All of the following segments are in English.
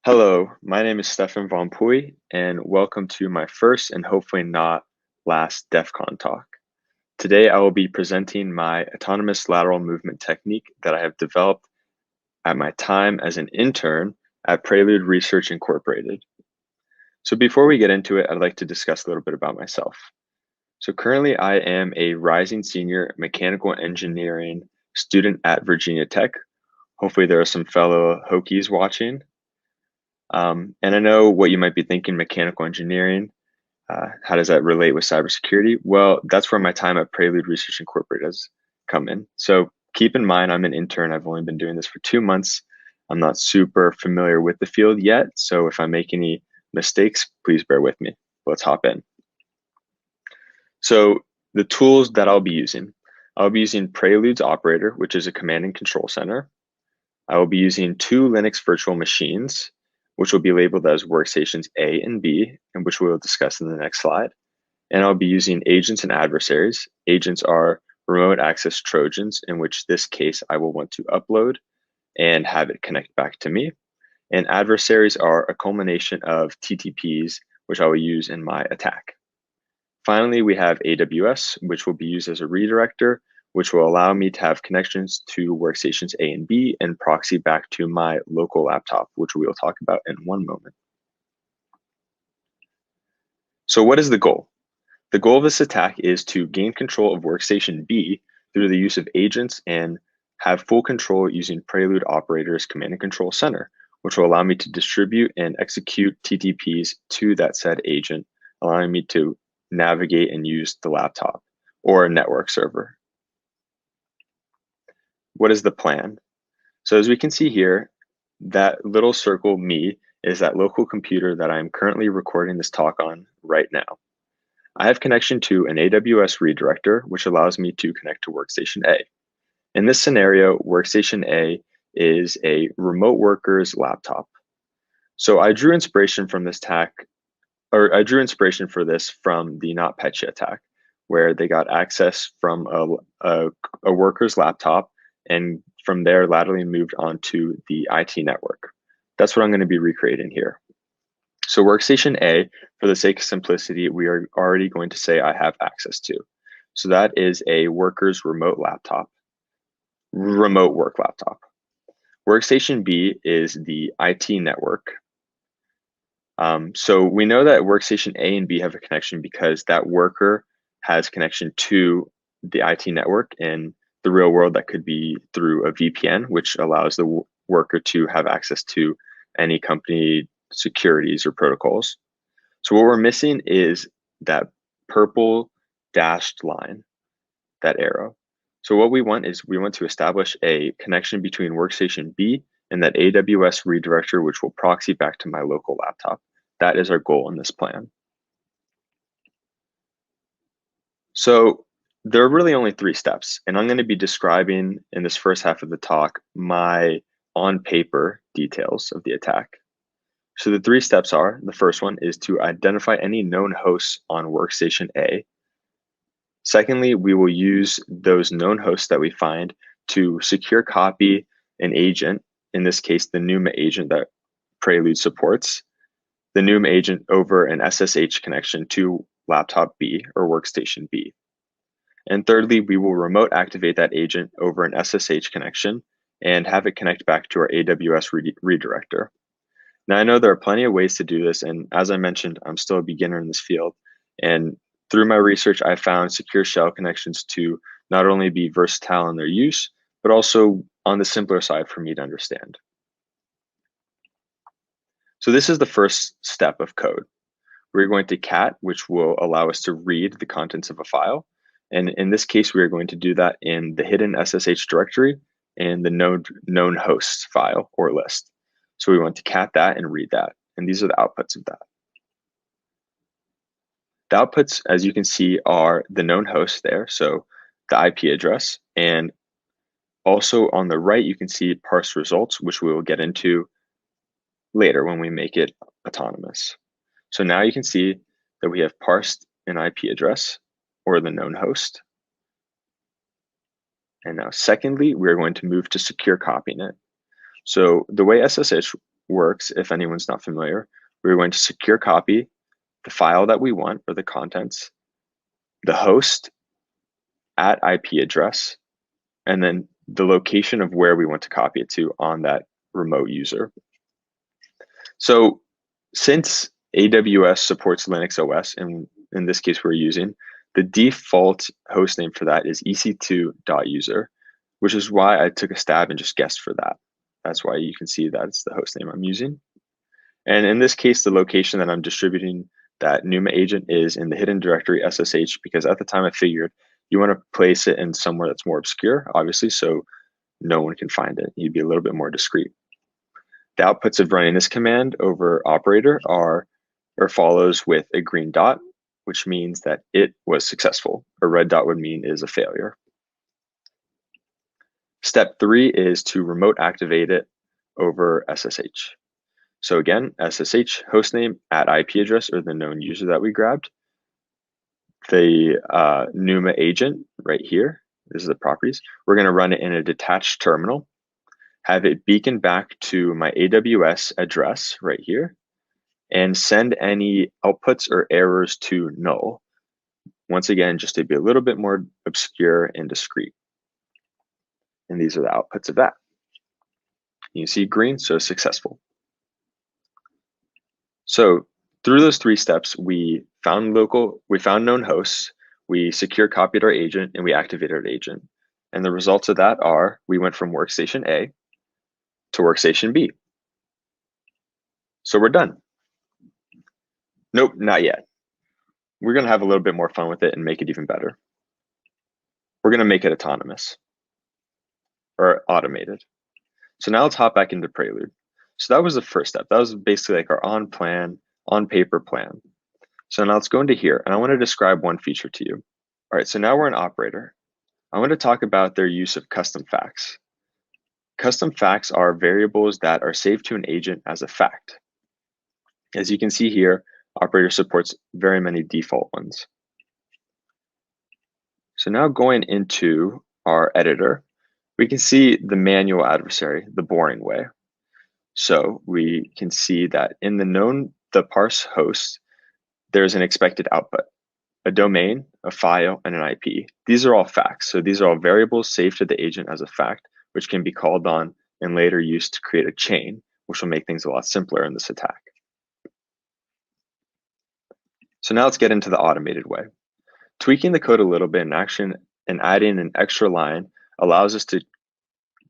Hello, my name is Stephan Wampouille, and welcome to my first and hopefully not last DEF CON talk. Today, I will be presenting my autonomous lateral movement technique that I have developed at my time as an intern at Prelude Research Incorporated. So before we get into it, I'd like to discuss a little bit about myself. So currently, I am a rising senior mechanical engineering student at Virginia Tech. Hopefully, there are some fellow Hokies watching. And I know what you might be thinking, mechanical engineering. How does that relate with cybersecurity? Well, that's where my time at Prelude Research Incorporated has come in. So keep in mind, I'm an intern. I've only been doing this for 2 months. I'm not super familiar with the field yet. So if I make any mistakes, please bear with me. Let's hop in. So the tools that I'll be using Prelude's operator, which is a command and control center. I will be using two Linux virtual machines, which will be labeled as workstations A and B, and which we will discuss in the next slide. And I'll be using agents and adversaries. Agents are remote access Trojans, in which this case I will want to upload and have it connect back to me. And adversaries are a culmination of TTPs, which I will use in my attack. Finally, we have AWS, which will be used as a redirector, which will allow me to have connections to workstations A and B and proxy back to my local laptop, which we will talk about in one moment. So what is the goal? The goal of this attack is to gain control of workstation B through the use of agents and have full control using Prelude Operator's command and control center, which will allow me to distribute and execute TTPs to that said agent, allowing me to navigate and use the laptop or a network server. What is the plan? So as we can see here, that little circle me is that local computer that I'm currently recording this talk on right now. I have connection to an AWS redirector, which allows me to connect to Workstation A. In this scenario, Workstation A is a remote worker's laptop. So I drew inspiration from this attack, or I drew inspiration for this from the NotPetya attack, where they got access from a worker's laptop and from there laterally moved onto the IT network. That's what I'm going to be recreating here. So workstation A, for the sake of simplicity, we are already going to say I have access to. So that is a worker's remote work laptop. Workstation B is the IT network. So we know that workstation A and B have a connection because that worker has connection to the IT network. In the real world, that could be through a VPN, which allows the worker to have access to any company securities or protocols. So what we're missing is that purple dashed line, that arrow. So what we want is we want to establish a connection between workstation B and that AWS redirector, which will proxy back to my local laptop. That is our goal in this plan. So there are really only 3 steps, and I'm going to be describing in this first half of the talk my on paper details of the attack. So the 3 steps are, the first one is to identify any known hosts on workstation A. Secondly, we will use those known hosts that we find to secure copy an agent, in this case, the NUMA agent that Prelude supports, the NUMA agent over an SSH connection to laptop B or workstation B. And thirdly, we will remote activate that agent over an SSH connection and have it connect back to our AWS redirector. Now, I know there are plenty of ways to do this, and as I mentioned, I'm still a beginner in this field. And through my research, I found secure shell connections to not only be versatile in their use, but also on the simpler side for me to understand. So this is the first step of code. We're going to cat, which will allow us to read the contents of a file. And in this case, we are going to do that in the hidden SSH directory and the known hosts file or list. So we want to cat that and read that. And these are the outputs of that. The outputs, as you can see, are the known hosts there. So the IP address. And also on the right, you can see parse results, which we will get into later when we make it autonomous. So now you can see that we have parsed an IP address or the known host. And now secondly, we're going to move to secure copying it. So the way SSH works, if anyone's not familiar, we're going to secure copy the file that we want, or the contents, the host at IP address, and then the location of where we want to copy it to on that remote user. So since AWS supports Linux OS, and in this case we're using, the default hostname for that is ec2.user, which is why I took a stab and just guessed for that. That's why you can see that it's the hostname I'm using. And in this case, the location that I'm distributing that NUMA agent is in the hidden directory SSH, because at the time I figured you want to place it in somewhere that's more obscure, obviously, so no one can find it. You'd be a little bit more discreet. The outputs of running this command over operator are or follows with a green dot, which means that it was successful. A red dot would mean it is a failure. Step 3 is to remote activate it over SSH. So again, SSH hostname at IP address, or the known user that we grabbed. The NUMA agent right here, this is the properties. We're going to run it in a detached terminal, have it beacon back to my AWS address right here, and send any outputs or errors to null. Once again, just to be a little bit more obscure and discreet. And these are the outputs of that. You see green, so successful. So through those 3 steps, we found known hosts, we secure copied our agent, and we activated our agent. And the results of that are we went from workstation A to workstation B. So we're done. Nope, not yet. We're going to have a little bit more fun with it and make it even better. We're going to make it autonomous or automated. So now let's hop back into Prelude. So that was the first step. That was basically like our on paper plan. So now let's go into here, and I want to describe one feature to you. All right, so now we're an operator. I want to talk about their use of custom facts. Custom facts are variables that are saved to an agent as a fact. As you can see here, operator supports very many default ones. So now going into our editor, we can see the manual adversary, the boring way. So we can see that in the parse host, there's an expected output, a domain, a file, and an IP. These are all facts. So these are all variables saved to the agent as a fact, which can be called on and later used to create a chain, which will make things a lot simpler in this attack. So now let's get into the automated way. Tweaking the code a little bit in action and adding an extra line allows us to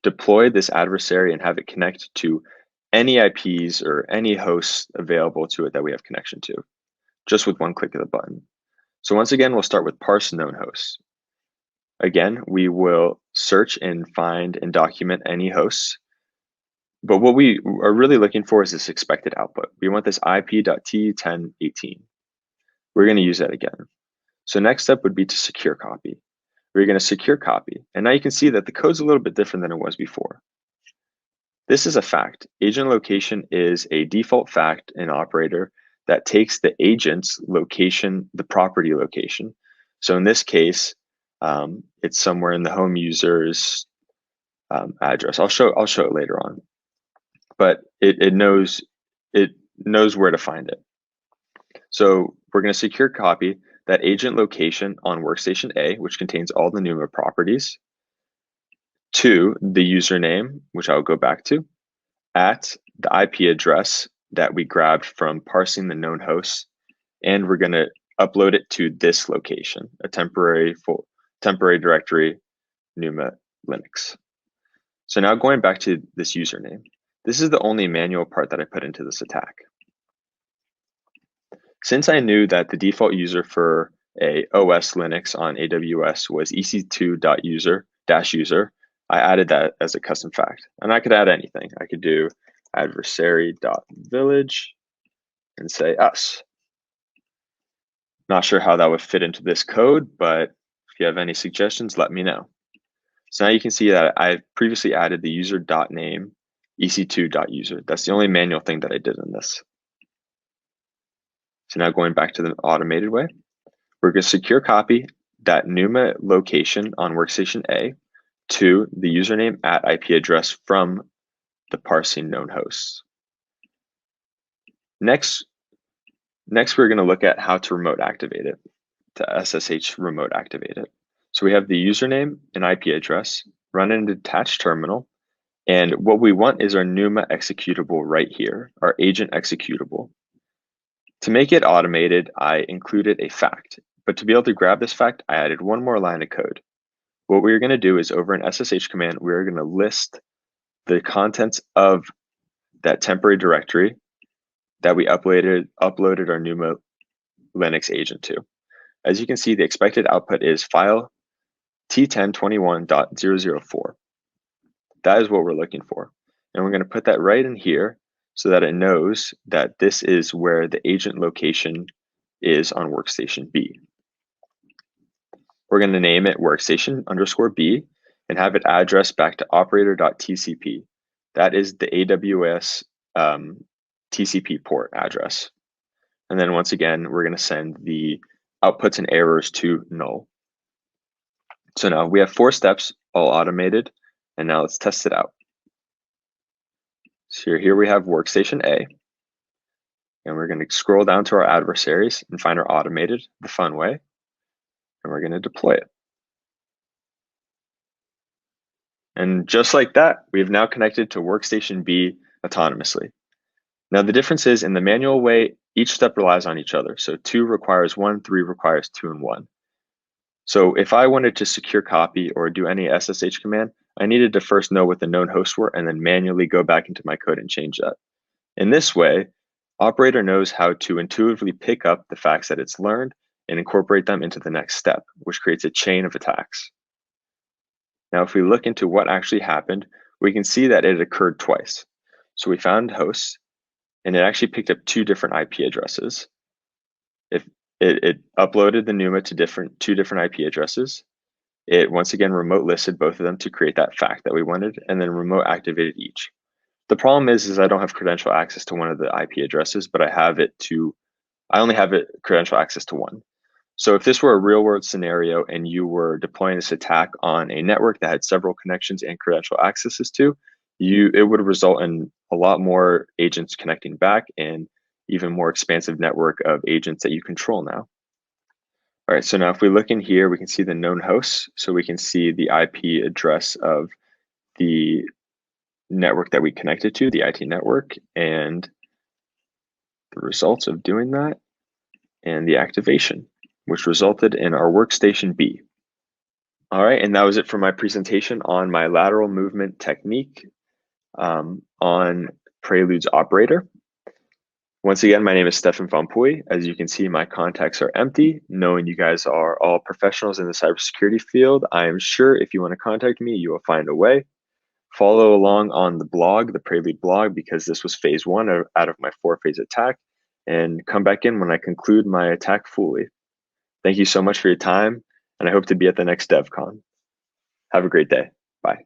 deploy this adversary and have it connect to any IPs or any hosts available to it that we have connection to, just with one click of the button. So once again, we'll start with parse known hosts. Again, we will search and find and document any hosts. But what we are really looking for is this expected output. We want this IP.T1018. We're going to use that again. So next step would be to secure copy. We're going to secure copy. And now you can see that the code's a little bit different than it was before. This is a fact. Agent location is a default fact in operator that takes the agent's location, the property location. So in this case, it's somewhere in the home user's address. I'll show it later on, but it knows where to find it. So we're going to secure copy that agent location on workstation A, which contains all the NUMA properties, to the username, which I'll go back to, at the IP address that we grabbed from parsing the known hosts, and we're going to upload it to this location, a temporary directory, NUMA Linux. So now going back to this username, this is the only manual part that I put into this attack. Since I knew that the default user for a OS Linux on AWS was ec2.user-user, I added that as a custom fact. And I could add anything. I could do adversary.village and say us. Not sure how that would fit into this code, but if you have any suggestions, let me know. So now you can see that I previously added the user.name ec2.user. That's the only manual thing that I did in this. So now going back to the automated way, we're going to secure copy that NUMA location on workstation A to the username at IP address from the parsing known hosts. Next, we're going to look at how to remote activate it, to SSH remote activate it. So we have the username and IP address, run an attached terminal, and what we want is our NUMA executable right here, our agent executable. To make it automated, I included a fact, but to be able to grab this fact, I added one more line of code. What we're going to do is over an SSH command, we're going to list the contents of that temporary directory that we uploaded our NUMA Linux agent to. As you can see, the expected output is file t1021.004. That is what we're looking for. And we're going to put that right in here so that it knows that this is where the agent location is on workstation B. We're going to name it workstation_B and have it address back to operator.tcp. That is the AWS TCP port address. And then once again, we're going to send the outputs and errors to null. So now we have 4 steps all automated, and now let's test it out. So here we have workstation A, and we're going to scroll down to our adversaries and find our automated the fun way, and we're going to deploy it. And just like that, we have now connected to workstation B autonomously. Now the difference is in the manual way, each step relies on each other. So 2 requires 1, 3 requires 2 and 1. So if I wanted to secure copy or do any SSH command, I needed to first know what the known hosts were and then manually go back into my code and change that. In this way, operator knows how to intuitively pick up the facts that it's learned and incorporate them into the next step, which creates a chain of attacks. Now, if we look into what actually happened, we can see that it occurred twice. So we found hosts, and it actually picked up 2 different IP addresses. It uploaded the NUMA to 2 different IP addresses. It once again remote listed both of them to create that fact that we wanted, and then remote activated each. The problem is I don't have credential access to one of the IP addresses, but I only have credential access to one. So if this were a real world scenario and you were deploying this attack on a network that had several connections and credential accesses to, it would result in a lot more agents connecting back and even more expansive network of agents that you control now. All right, so now if we look in here, we can see the known hosts. So we can see the IP address of the network that we connected to, the IT network, and the results of doing that, and the activation, which resulted in our workstation B. All right, and that was it for my presentation on my lateral movement technique on Prelude's operator. Once again, my name is Stephan Wampouille. As you can see, my contacts are empty. Knowing you guys are all professionals in the cybersecurity field, I am sure if you want to contact me, you will find a way. Follow along on the blog, the Prelude blog, because this was phase 1 out of my 4-phase attack, and come back in when I conclude my attack fully. Thank you so much for your time, and I hope to be at the next DevCon. Have a great day. Bye.